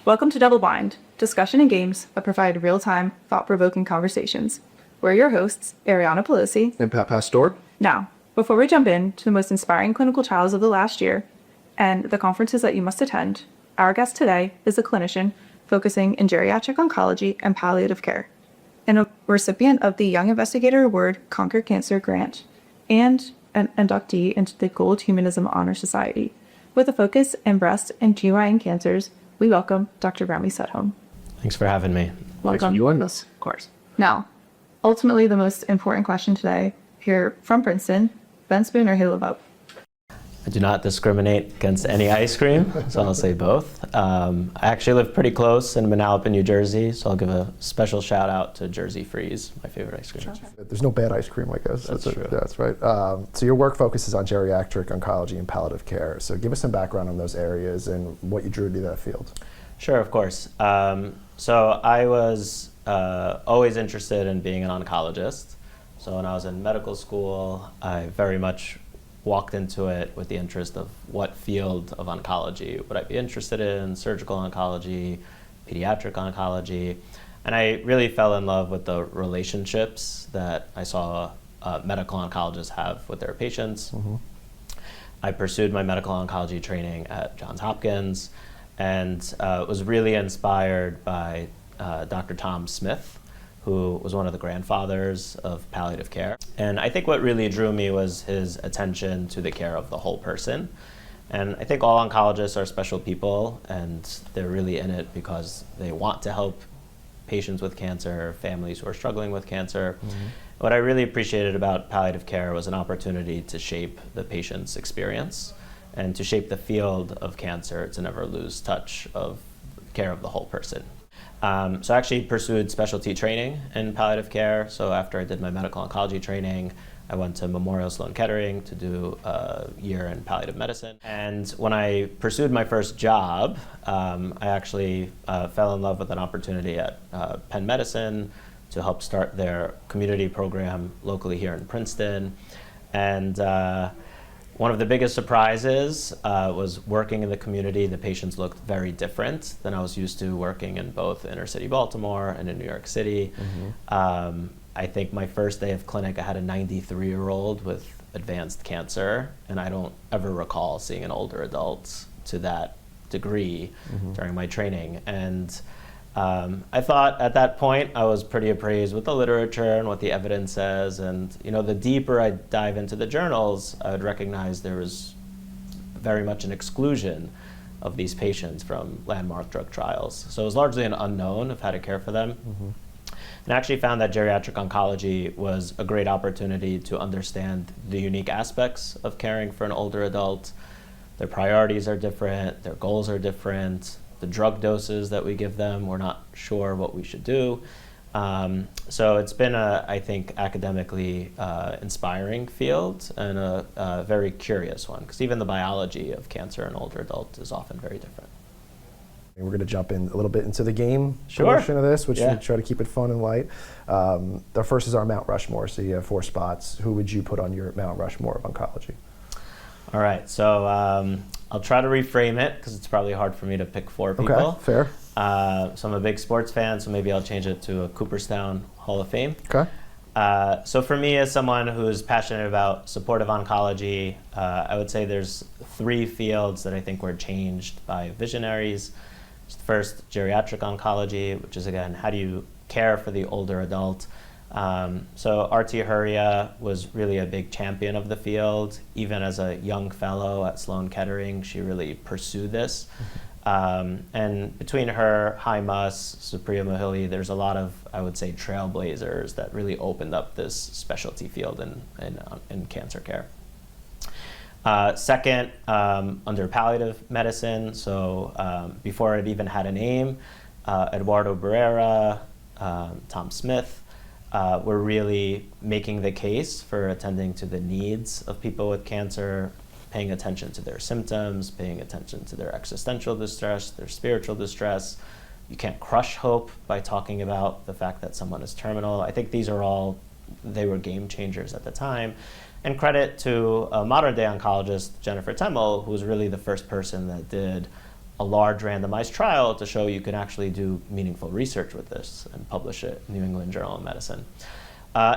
Welcome to Double Blind, discussion and games that provide real-time, thought-provoking conversations. We're your hosts, Ariana Pelosci and Pastore. Now, before we jump into the most inspiring clinical trials of the last year and the conferences that you must attend, our guest today is a clinician focusing in geriatric oncology and palliative care, and a recipient of the Young Investigator Award Conquer Cancer Grant, and an inductee into the Gold Humanism Honor Society. With a focus in breast and GYN cancers, we welcome Dr. Ramy Sedhom. Thanks for having me. Welcome. Thanks for joining us. Of course. Now, ultimately the most important question today, here from Princeton, Ben Spoon or Halo Up? I do not discriminate against any ice cream, so I'll say both. I actually live pretty close in Manalapan, New Jersey, so I'll give a special shout out to Jersey Freeze, my favorite ice cream. Sure. There's no bad ice cream like us. That's true. That's right. So your work focuses on geriatric oncology and palliative care. So give us some background on those areas and what you drew to that field. Sure, of course. So I was always interested in being an oncologist. So when I was in medical school, I very much walked into it with the interest of what field of oncology would I be interested in, surgical oncology, pediatric oncology, and I really fell in love with the relationships that I saw medical oncologists have with their patients. Mm-hmm. I pursued my medical oncology training at Johns Hopkins and was really inspired by Dr. Tom Smith, who was one of the grandfathers of palliative care. And I think what really drew me was his attention to the care of the whole person. And I think all oncologists are special people, and they're really in it because they want to help patients with cancer, families who are struggling with cancer. Mm-hmm. What I really appreciated about palliative care was an opportunity to shape the patient's experience and to shape the field of cancer to never lose touch of care of the whole person. So I actually pursued specialty training in palliative care. So after I did my medical oncology training, I went to Memorial Sloan Kettering to do a year in palliative medicine. And when I pursued my first job, I actually fell in love with an opportunity at Penn Medicine to help start their community program locally here in Princeton. And one of the biggest surprises was working in the community. The patients looked very different than I was used to working in both inner city Baltimore and in New York City. Mm-hmm. I think my first day of clinic, I had a 93-year-old with advanced cancer, and I don't ever recall seeing an older adult to that degree mm-hmm. during my training. And I thought at that point I was pretty appraised with the literature and what the evidence says, and the deeper I dive into the journals, I would recognize there was very much an exclusion of these patients from landmark drug trials. So it was largely an unknown of how to care for them. Mm-hmm. And I actually found that geriatric oncology was a great opportunity to understand the unique aspects of caring for an older adult. Their priorities are different, their goals are different. The drug doses that we give them, we're not sure what we should do. So it's been I think, academically inspiring field and a very curious one, because even the biology of cancer in older adults is often very different. We're going to jump in a little bit into the game Sure. portion of this, which we try to keep it fun and light. The first is our Mount Rushmore, so you have 4 spots. Who would you put on your Mount Rushmore of oncology? All right, so I'll try to reframe it because it's probably hard for me to pick 4 people. Okay, fair. So I'm a big sports fan, so maybe I'll change it to a Cooperstown Hall of Fame. Okay. So for me, as someone who's passionate about supportive oncology, I would say there's 3 fields that I think were changed by visionaries. First, geriatric oncology, which is, again, how do you care for the older adult? So R.T. Huria was really a big champion of the field. Even as a young fellow at Sloan Kettering, she really pursued this. And between her, Hai Mas, Supriya Mohili, there's a lot of, I would say, trailblazers that really opened up this specialty field in cancer care. Second, under palliative medicine, so before it even had a name, Eduardo Barrera, Tom Smith, we're really making the case for attending to the needs of people with cancer, paying attention to their symptoms, paying attention to their existential distress, their spiritual distress. You can't crush hope by talking about the fact that someone is terminal. I think these are all, they were game changers at the time. And credit to a modern day oncologist, Jennifer Temmel, who was really the first person that did a large randomized trial to show you can actually do meaningful research with this and publish it in New England Journal of Medicine.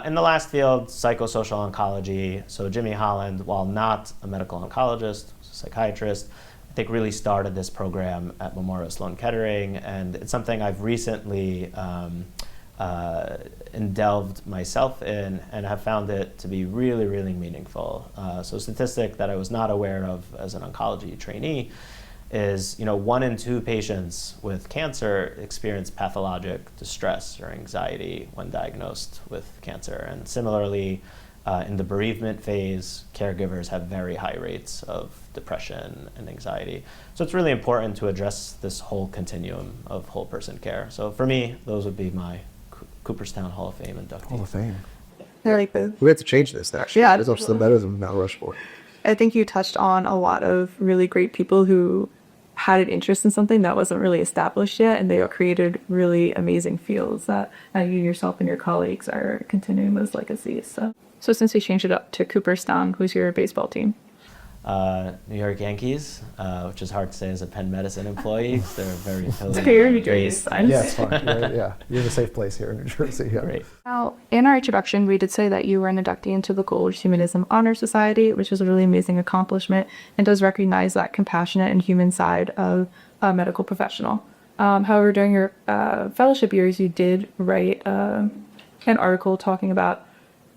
In the last field, psychosocial oncology, so Jimmy Holland, while not a medical oncologist, a psychiatrist, I think really started this program at Memorial Sloan Kettering, and it's something I've recently delved myself in and have found it to be really, really meaningful. So a statistic that I was not aware of as an oncology trainee is, 1 in 2 patients with cancer experience pathologic distress or anxiety when diagnosed with cancer. And similarly, in the bereavement phase, caregivers have very high rates of depression and anxiety. So it's really important to address this whole continuum of whole person care. So for me, those would be my Cooperstown Hall of Fame inductees. Hall of Fame. They're like the, We had to change this, actually. Yeah. It's also better than Mount Rushmore. I think you touched on a lot of really great people who had an interest in something that wasn't really established yet, and they created really amazing fields that you yourself and your colleagues are continuing those legacies. So since we changed it up to Cooperstown, who's your baseball team? New York Yankees, which is hard to say as a Penn Medicine employee. They're very Very New Jersey. Yeah, it's fine. You're in a safe place here in New Jersey. Yeah. Great. Now, in our introduction, we did say that you were an inductee into the Gold Humanism Honor Society, which is a really amazing accomplishment and does recognize that compassionate and human side of a medical professional. However, during your fellowship years, you did write an article talking about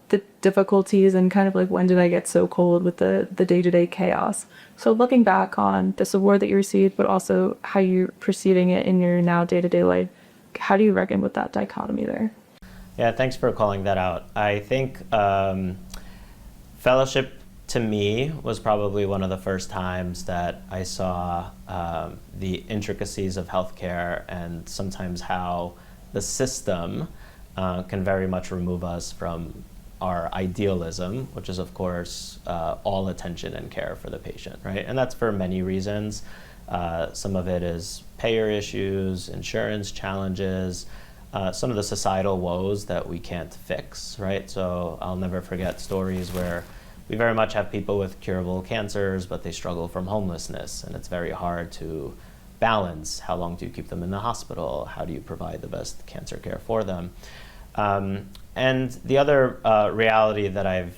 the difficulties and kind of like when did I get so cold with the day-to-day chaos. So looking back on this award that you received, but also how you're perceiving it in your now day-to-day life, how do you reckon with that dichotomy there? Yeah, thanks for calling that out. I think fellowship to me was probably one of the first times that I saw the intricacies of healthcare and sometimes how the system can very much remove us from our idealism, which is, of course, all attention and care for the patient, right? And that's for many reasons. Some of it is payer issues, insurance challenges, some of the societal woes that we can't fix, right? So I'll never forget stories where we very much have people with curable cancers, but they struggle from homelessness, and it's very hard to balance. How long do you keep them in the hospital? How do you provide the best cancer care for them? And the other reality that I've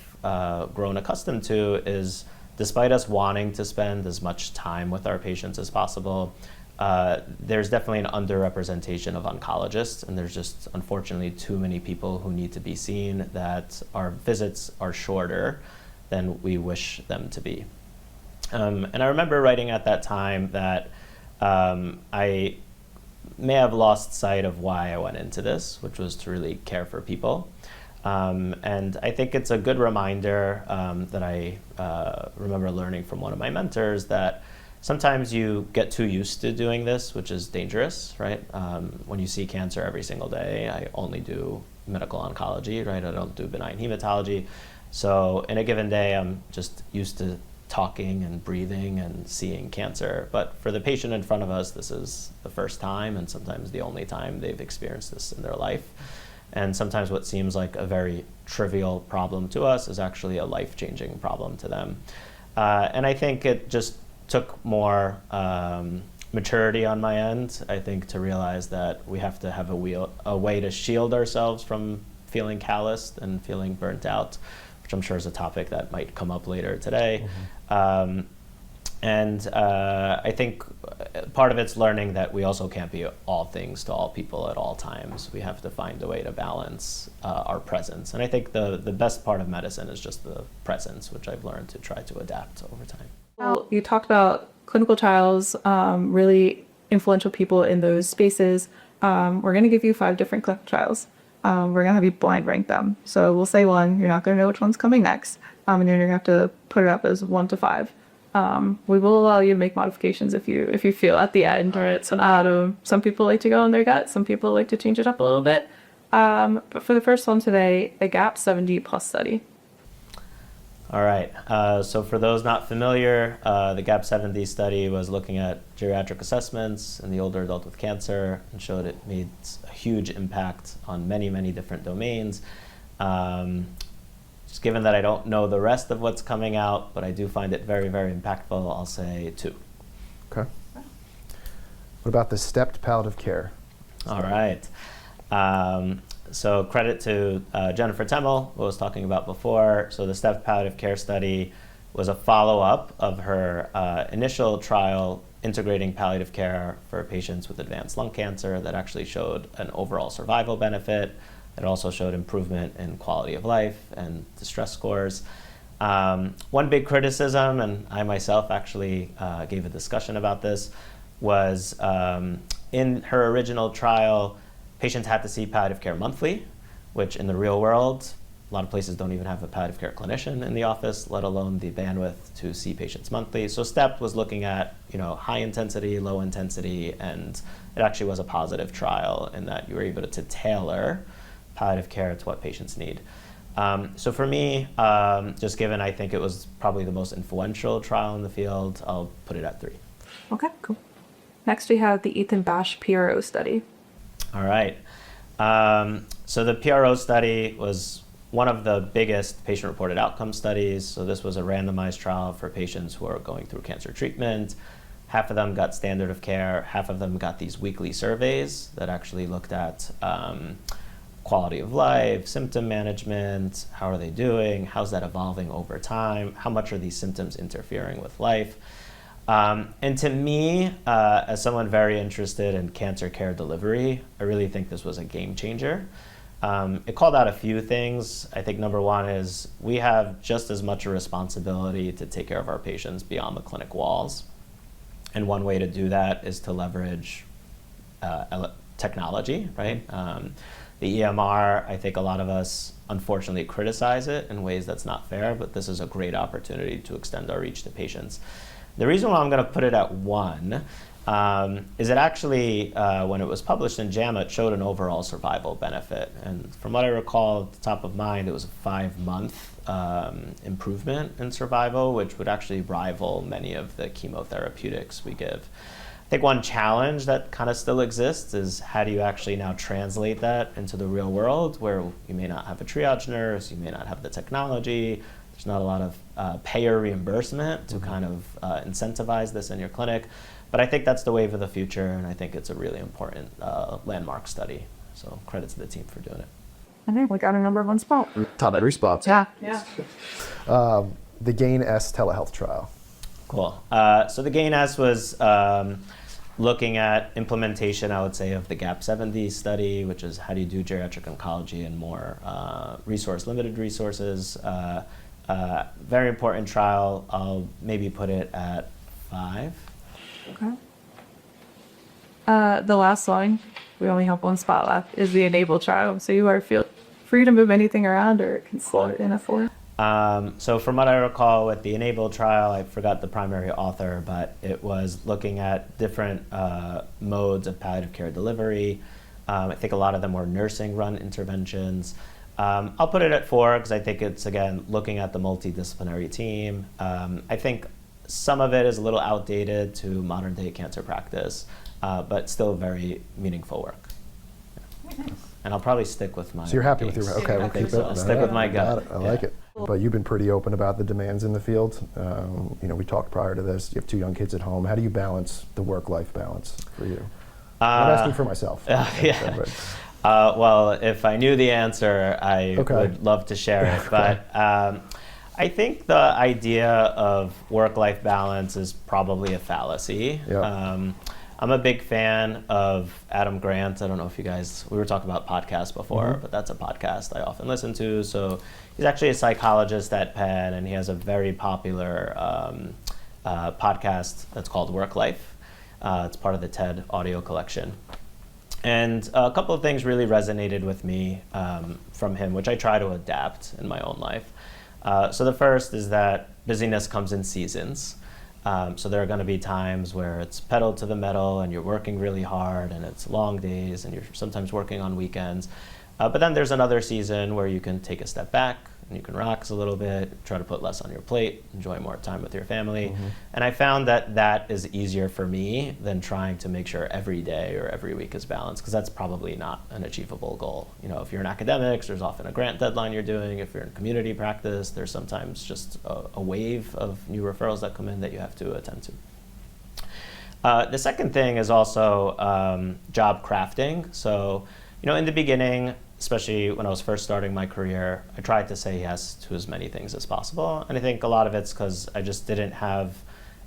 grown accustomed to is, despite us wanting to spend as much time with our patients as possible, there's definitely an underrepresentation of oncologists, and there's just unfortunately too many people who need to be seen, that our visits are shorter than we wish them to be. And I remember writing at that time that I may have lost sight of why I went into this, which was to really care for people. And I think it's a good reminder that I remember learning from one of my mentors, that sometimes you get too used to doing this, which is dangerous, right? When you see cancer every single day, I only do medical oncology, right? I don't do benign hematology. So in a given day, I'm just used to talking and breathing and seeing cancer. But for the patient in front of us, this is the first time and sometimes the only time they've experienced this in their life. And sometimes what seems like a very trivial problem to us is actually a life-changing problem to them. And I think it just took more maturity on my end, I think, to realize that we have to have a way to shield ourselves from feeling calloused and feeling burnt out, which I'm sure is a topic that might come up later today. Mm-hmm. And I think part of it's learning that we also can't be all things to all people at all times. We have to find a way to balance our presence. And I think the best part of medicine is just the presence, which I've learned to try to adapt over time. Well, you talked about clinical trials, really influential people in those spaces. We're going to give you 5 different clinical trials. We're going to have you blind rank them. So we'll say 1, you're not going to know which one's coming next. And you're going to have to put it up as 1 to 5. We will allow you to make modifications if you feel at the end, right? So some people like to go on their gut, some people like to change it up a little bit. But for the first one today, the GAP 70 plus study. All right, so for those not familiar, the GAP 70 study was looking at geriatric assessments in the older adult with cancer and showed it made a huge impact on many, many different domains. Just given that I don't know the rest of what's coming out, but I do find it very, very impactful, I'll say 2. Okay. What about the stepped palliative care? All right. So credit to Jennifer Temmel, who I was talking about before. So the stepped palliative care study was a follow-up of her initial trial integrating palliative care for patients with advanced lung cancer that actually showed an overall survival benefit. It also showed improvement in quality of life and distress scores. One big criticism, and I myself actually gave a discussion about this, was in her original trial, patients had to see palliative care monthly, which in the real world, a lot of places don't even have a palliative care clinician in the office, let alone the bandwidth to see patients monthly. So STEP was looking at, high intensity, low intensity, and it actually was a positive trial in that you were able to tailor palliative care to what patients need. So for me, just given I think it was probably the most influential trial in the field, I'll put it at 3. Okay, cool. Next, we have the Ethan Basch PRO study. All right. So the PRO study was one of the biggest patient-reported outcome studies. So this was a randomized trial for patients who are going through cancer treatment. Half of them got standard of care. Half of them got these weekly surveys that actually looked at quality of life, symptom management, how are they doing, how's that evolving over time, how much are these symptoms interfering with life. And to me, as someone very interested in cancer care delivery, I really think this was a game changer. It called out a few things. I think number one is we have just as much a responsibility to take care of our patients beyond the clinic walls. And one way to do that is to leverage technology, right? The EMR, I think a lot of us unfortunately criticize it in ways that's not fair, but this is a great opportunity to extend our reach to patients. The reason why I'm going to put it at 1 is it actually, when it was published in JAMA, it showed an overall survival benefit. And from what I recall at the top of mind, it was a 5-month improvement in survival, which would actually rival many of the chemotherapeutics we give. I think one challenge that kind of still exists is how do you actually now translate that into the real world where you may not have a triage nurse, you may not have the technology, there's not a lot of payer reimbursement to kind of incentivize this in your clinic. But I think that's the wave of the future, and I think it's a really important landmark study. So credit to the team for doing it. I think we got a number 1 spot. Top 3 spots. Yeah. The GAIN-S telehealth trial. Cool. So the GAIN-S was looking at implementation, I would say, of the GAP70 study, which is how do you do geriatric oncology in more limited resources. Very important trial. I'll maybe put it at 5. Okay. The last line, we only have 1 spot left, is the ENABLE trial. So you are feel free to move anything around or can slot it in a 4. So from what I recall with the ENABLE trial, I forgot the primary author, but it was looking at different modes of palliative care delivery. I think a lot of them were nursing-run interventions. I'll put it at 4 because I think it's, again, looking at the multidisciplinary team. I think some of it is a little outdated to modern-day cancer practice, but still very meaningful work. Yeah. And I'll probably stick with my. So you're happy with your, okay, we'll keep it. I'll stick with my gut. I like it. But you've been pretty open about the demands in the field. We talked prior to this. You have 2 young kids at home. How do you balance the work-life balance for you? I'm asking for myself. Yeah. Well, if I knew the answer, I would love to share it. But I think the idea of work-life balance is probably a fallacy. Yep. I'm a big fan of Adam Grant. I don't know if you guys, we were talking about podcasts before, but that's a podcast I often listen to. So he's actually a psychologist at Penn, and he has a very popular podcast that's called Work Life. It's part of the TED audio collection. And a couple of things really resonated with me from him, which I try to adapt in my own life. So the first is that busyness comes in seasons. So there are going to be times where it's pedal to the metal and you're working really hard and it's long days and you're sometimes working on weekends. But then there's another season where you can take a step back and you can relax a little bit, try to put less on your plate, enjoy more time with your family. And I found that that is easier for me than trying to make sure every day or every week is balanced, because that's probably not an achievable goal. If you're in academics, there's often a grant deadline you're doing. If you're in community practice, there's sometimes just a wave of new referrals that come in that you have to attend to. The second thing is also job crafting. So, in the beginning, especially when I was first starting my career, I tried to say yes to as many things as possible. And I think a lot of it's because I just didn't have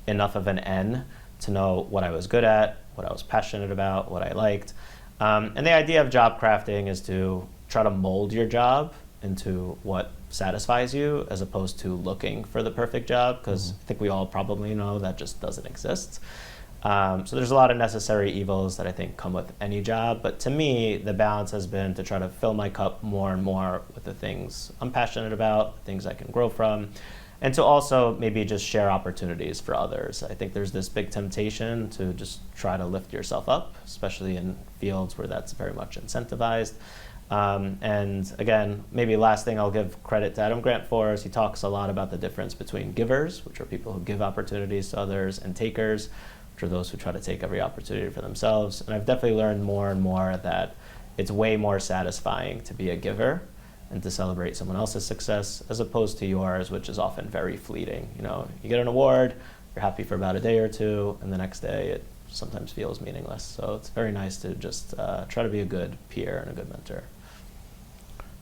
enough of an N to know what I was good at, what I was passionate about, what I liked. And the idea of job crafting is to try to mold your job into what satisfies you as opposed to looking for the perfect job, because I think we all probably know that just doesn't exist. So there's a lot of necessary evils that I think come with any job, but to me, the balance has been to try to fill my cup more and more with the things I'm passionate about, things I can grow from, and to also maybe just share opportunities for others. I think there's this big temptation to just try to lift yourself up, especially in fields where that's very much incentivized. And again, maybe last thing I'll give credit to Adam Grant for is he talks a lot about the difference between givers, which are people who give opportunities to others, and takers, which are those who try to take every opportunity for themselves. And I've definitely learned more and more that it's way more satisfying to be a giver and to celebrate someone else's success as opposed to yours, which is often very fleeting. You get an award, you're happy for about a day or two, and the next day it sometimes feels meaningless. So it's very nice to just try to be a good peer and a good mentor.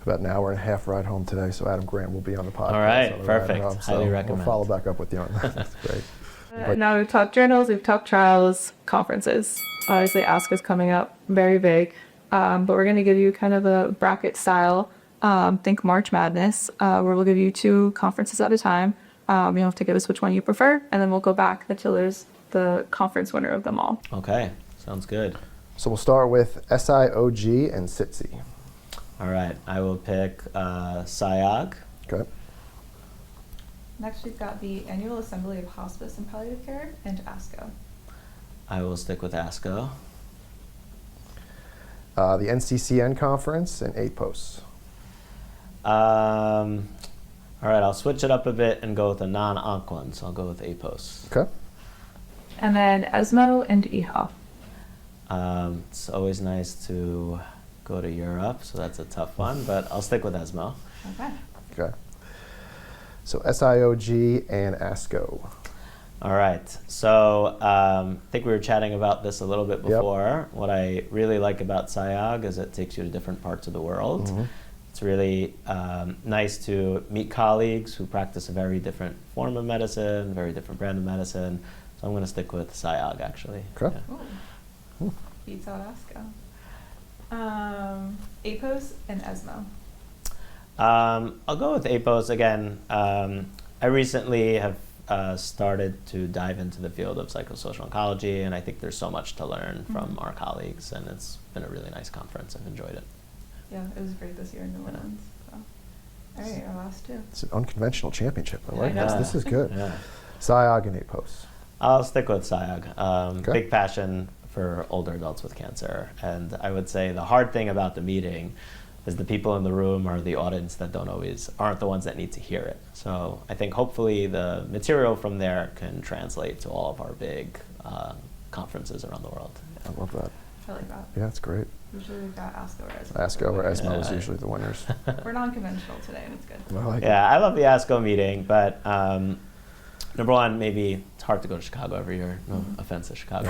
About an hour and a half ride home today, so Adam Grant will be on the podcast. All right, on the perfect. ride home, Highly recommend. We'll follow back up with you on that. That's great. Now we've talked journals, we've talked trials, conferences. Obviously, Ask is coming up, very vague, but we're going to give you kind of a bracket style. Think March Madness, where we'll give you 2 conferences at a time. You have to give us which one you prefer, and then we'll go back until there's the conference winner of them all. Okay, sounds good. So we'll start with SIOG and SITC. All right, I will pick SIOG. Okay. Next, we've got the Annual Assembly of Hospice and Palliative Care and ASCO. I will stick with ASCO. The NCCN conference and APOS. All right, I'll switch it up a bit and go with a non-onc one, so I'll go with APOS. Okay. And then ESMO and EHA. It's always nice to go to Europe, so that's a tough one, but I'll stick with ESMO. Okay. Okay. So SIOG and ASCO. All right, so I think we were chatting about this a little bit before. Yep. What I really like about SIOG is it takes you to different parts of the world. Mm-hmm. It's really nice to meet colleagues who practice a very different form of medicine, very different brand of medicine. So I'm going to stick with SIOG, actually. Okay. Yeah. Beats out ASCO. APOS and ESMO. I'll go with APOS again. I recently have started to dive into the field of psychosocial oncology, and I think there's so much to learn from our colleagues, and it's been a really nice conference. I've enjoyed it. Yeah, it was great this year in New Orleans. So. All right, our last 2. It's an unconventional championship. I like know. this. This is good. Yeah. SIOG and APOS. I'll stick with SIOG. Okay. Big passion for older adults with cancer, and I would say the hard thing about the meeting is the people in the room or the audience that aren't the ones that need to hear it. So I think hopefully the material from there can translate to all of our big conferences around the world. I love that. I like that. Yeah, it's great. Usually we've got ASCO or ESMO. ASCO or ESMO is usually the winners. We're non-conventional today, and it's good. I like I love the ASCO meeting, but number one, maybe it's hard to go to Chicago every year. No offense to Chicago.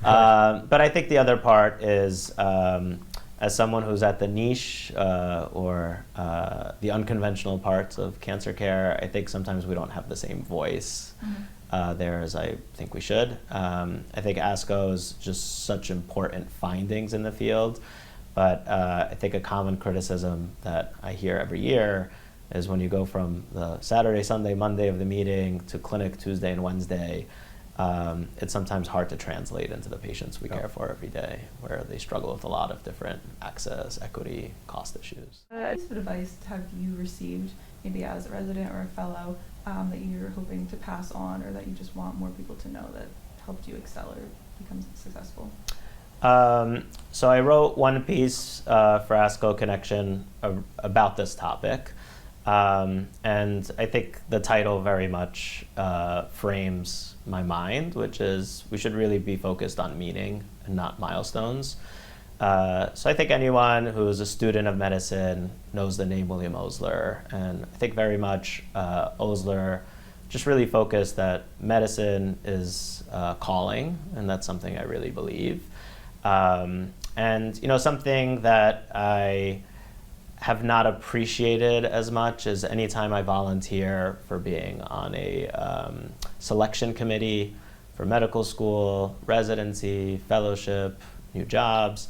But I think the other part is, as someone who's at the niche or the unconventional parts of cancer care, I think sometimes we don't have the same voice there as I think we should. I think ASCO is just such important findings in the field, but I think a common criticism that I hear every year is when you go from the Saturday, Sunday, Monday of the meeting to clinic Tuesday and Wednesday, it's sometimes hard to translate into the patients we care for every day, where they struggle with a lot of different access, equity, cost issues. What piece of advice have you received, maybe as a resident or a fellow, that you're hoping to pass on, or that you just want more people to know that helped you excel or become successful? So I wrote one piece for ASCO Connection about this topic. And I think the title very much frames my mind, which is we should really be focused on meaning and not milestones. So I think anyone who is a student of medicine knows the name William Osler, and I think very much Osler just really focused that medicine is calling, and that's something I really believe. And something that I have not appreciated as much as anytime I volunteer for being on a selection committee for medical school, residency, fellowship, new jobs.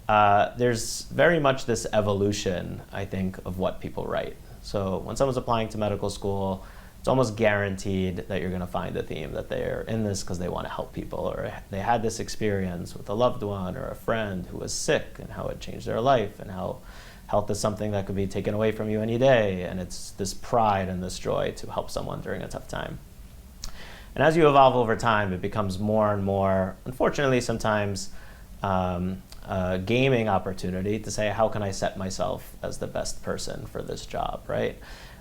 There's very much this evolution, I think, of what people write. So when someone's applying to medical school, it's almost guaranteed that you're going to find a theme that they're in this because they want to help people, or they had this experience with a loved one or a friend who was sick and how it changed their life, and how health is something that could be taken away from you any day, and it's this pride and this joy to help someone during a tough time. And as you evolve over time, it becomes more and more, unfortunately, sometimes a gaming opportunity to say, how can I set myself as the best person for this job, right?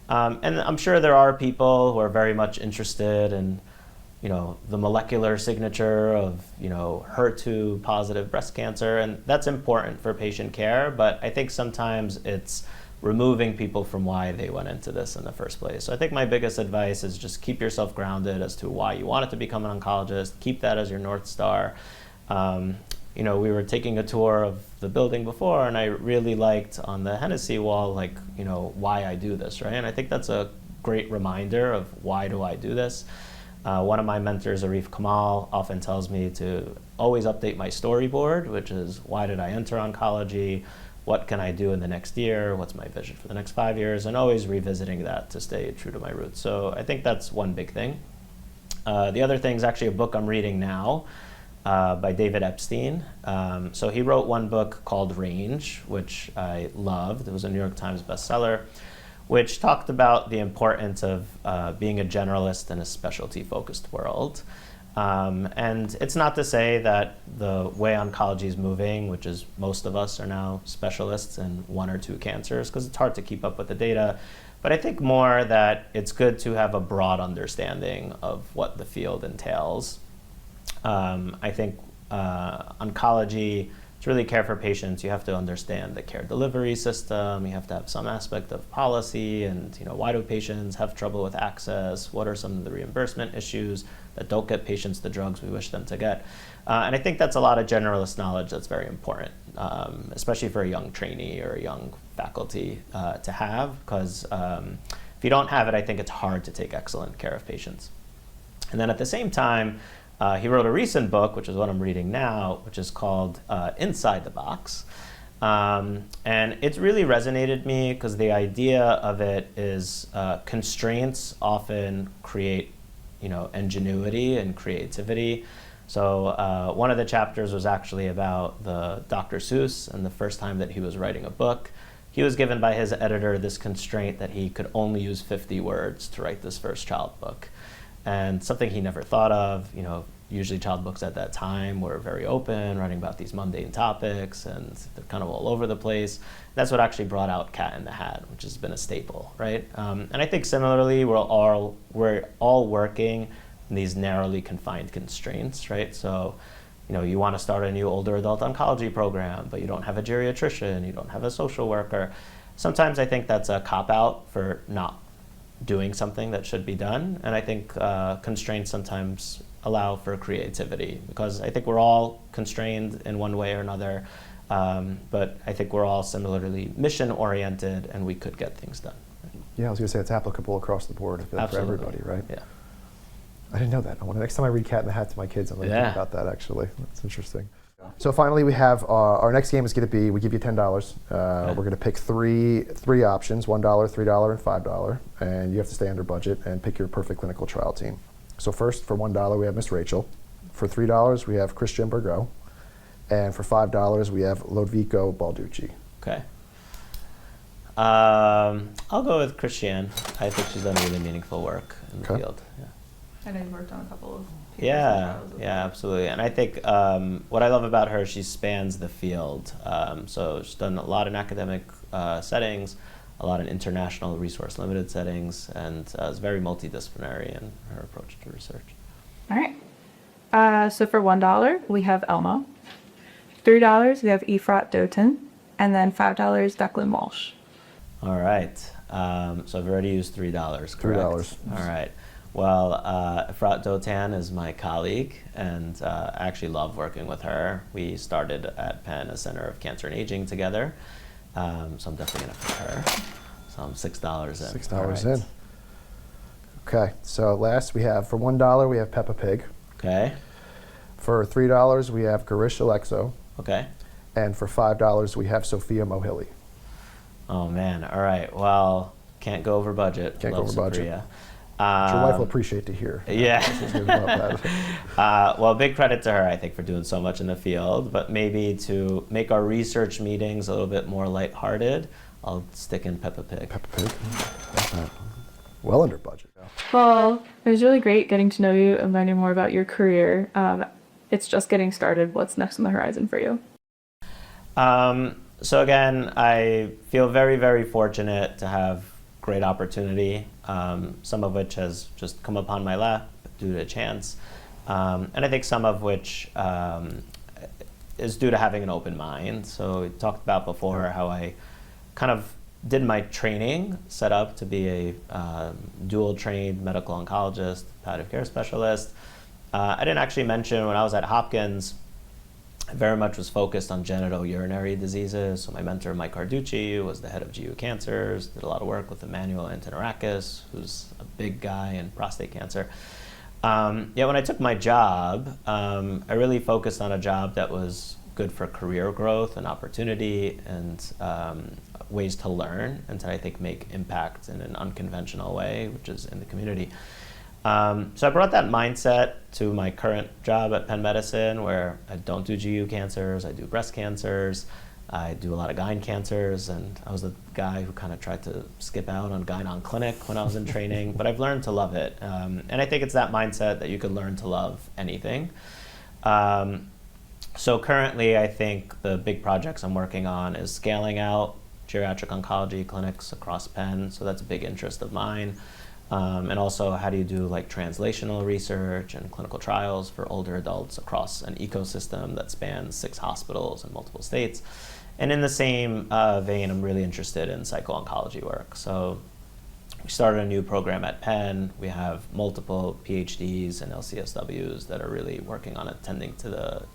And I'm sure there are people who are very much interested in, the molecular signature of, HER2 positive breast cancer, and that's important for patient care, but I think sometimes it's removing people from why they went into this in the first place. So I think my biggest advice is just keep yourself grounded as to why you wanted to become an oncologist, keep that as your North Star. We were taking a tour of the building before, and I really liked on the Hennessy wall, why I do this, right? And I think that's a great reminder of why do I do this. One of my mentors, Arif Kamal, often tells me to always update my storyboard, which is why did I enter oncology? What can I do in the next year? What's my vision for the next 5 years? And always revisiting that to stay true to my roots. So I think that's one big thing. The other thing is actually a book I'm reading now, by David Epstein. So he wrote one book called Range, which I loved. It was a New York Times bestseller, which talked about the importance of being a generalist in a specialty-focused world. And it's not to say that the way oncology is moving, which is most of us are now specialists in 1 or 2 cancers, because it's hard to keep up with the data. But I think more that it's good to have a broad understanding of what the field entails. I think oncology, to really care for patients, you have to understand the care delivery system. You have to have some aspect of policy, and why do patients have trouble with access? What are some of the reimbursement issues that don't get patients the drugs we wish them to get? And I think that's a lot of generalist knowledge that's very important, especially for a young trainee or a young faculty to have, because if you don't have it, I think it's hard to take excellent care of patients. And then at the same time, he wrote a recent book, which is what I'm reading now, which is called Inside the Box. And it's really resonated me because the idea of it is constraints often create, ingenuity and creativity. So one of the chapters was actually about the Dr. Seuss, and the first time that he was writing a book, he was given by his editor this constraint that he could only use 50 words to write this first child book. And something he never thought of, usually child books at that time were very open, writing about these mundane topics, and they're kind of all over the place. That's what actually brought out Cat in the Hat, which has been a staple, right? And I think similarly, we're all working in these narrowly confined constraints, right? So, you want to start a new older adult oncology program, but you don't have a geriatrician, you don't have a social worker. Sometimes I think that's a cop-out for not doing something that should be done. And I think constraints sometimes allow for creativity, because I think we're all constrained in one way or another, but I think we're all similarly mission-oriented, and we could get things done. Yeah, I was going to say it's applicable across the board for everybody, right? Yeah. I didn't know that. Next time I read Cat in the Hat to my kids, I'm going to think about that, actually. That's interesting. Yeah. So finally, we have our next game is going to be, we give you $10. We're going to pick three options, $1, $3, and $5. And you have to stay under budget and pick your perfect clinical trial team. So first, for $1, we have Miss Rachel. For $3, we have Christian Burgo. And for $5, we have Lodovico Balducci. Okay. I'll go with Christiane. I think she's done really meaningful work in the field. Yeah. I know you worked on a couple of papers. Yeah, absolutely. And I think what I love about her, she spans the field. So she's done a lot in academic settings, a lot in international resource-limited settings, and is very multidisciplinary in her approach to research. All right. So for $1, we have Elma. $3, we have Efrat Doughton. And then $5, Declan Walsh. All right. So I've already used $3, correct? $3. All right. Well, Efrat Dotan is my colleague, and I actually love working with her. We started at Penn a Center of Cancer and Aging together, so I'm definitely going to pick her. So I'm $6 in. $6 in. Okay, so last we have, for $1, we have Peppa Pig. Okay. For $3, we have Garish Alexo. Okay. And for $5, we have Sophia Mohili. Oh, man. All right. Well, can't go over budget. Can't Love go over budget. Sophia. Your wife will appreciate to hear. Yeah. She's good about that. Well, big credit to her, I think, for doing so much in the field. But maybe to make our research meetings a little bit more lighthearted, I'll stick in Peppa Pig. Peppa Pig. Well under budget. Well, it was really great getting to know you and learning more about your career. It's just getting started. What's next on the horizon for you? So again, I feel very, very fortunate to have great opportunity, some of which has just come upon my lap due to chance, and I think some of which is due to having an open mind. So we talked about before how I kind of did my training set up to be a dual trained medical oncologist, palliative care specialist. I didn't actually mention when I was at Hopkins, I very much was focused on genitourinary diseases. So my mentor, Mike Carducci, was the head of GU Cancers, did a lot of work with Emmanuel Antonarakis, who's a big guy in prostate cancer. When I took my job, I really focused on a job that was good for career growth and opportunity and ways to learn and to, I think, make impact in an unconventional way, which is in the community. So I brought that mindset to my current job at Penn Medicine, where I don't do GU cancers, I do breast cancers, I do a lot of gyne cancers, and I was the guy who kind of tried to skip out on gyne on clinic when I was in training, but I've learned to love it. And I think it's that mindset that you could learn to love anything. So currently, I think the big projects I'm working on is scaling out geriatric oncology clinics across Penn, so that's a big interest of mine. And also, how do you do like translational research and clinical trials for older adults across an ecosystem that spans 6 hospitals in multiple states? And in the same vein, I'm really interested in psycho-oncology work. So we started a new program at Penn. We have multiple PhDs and LCSWs that are really working on attending to the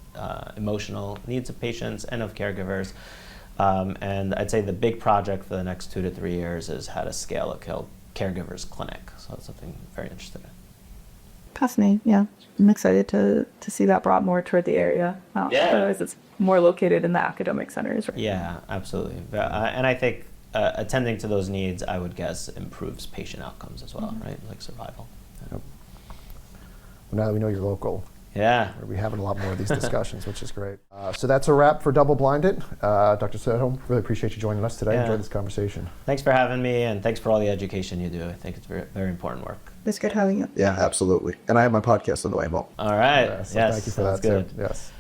emotional needs of patients and of caregivers. And I'd say the big project for the next 2 to 3 years is how to scale a caregivers clinic. So that's something I'm very interested in. Fascinating. Yeah. I'm excited to see that brought more toward the area. Otherwise it's more located in the academic centers, right? Yeah, absolutely. And I think attending to those needs, I would guess, improves patient outcomes as well, right? Like survival. Yep. Well, now that we know you're local, Yeah. we'll be having a lot more of these discussions, which is great. So that's a wrap for Double Blinded. Dr. Sedhom, really appreciate you joining us today. Yeah. Enjoyed this conversation. Thanks for having me, and thanks for all the education you do. I think it's very, very important work. It's good having you. Yeah, absolutely. And I have my podcast on the way home. All right. So yes, thank you for sounds that good. too. Yes.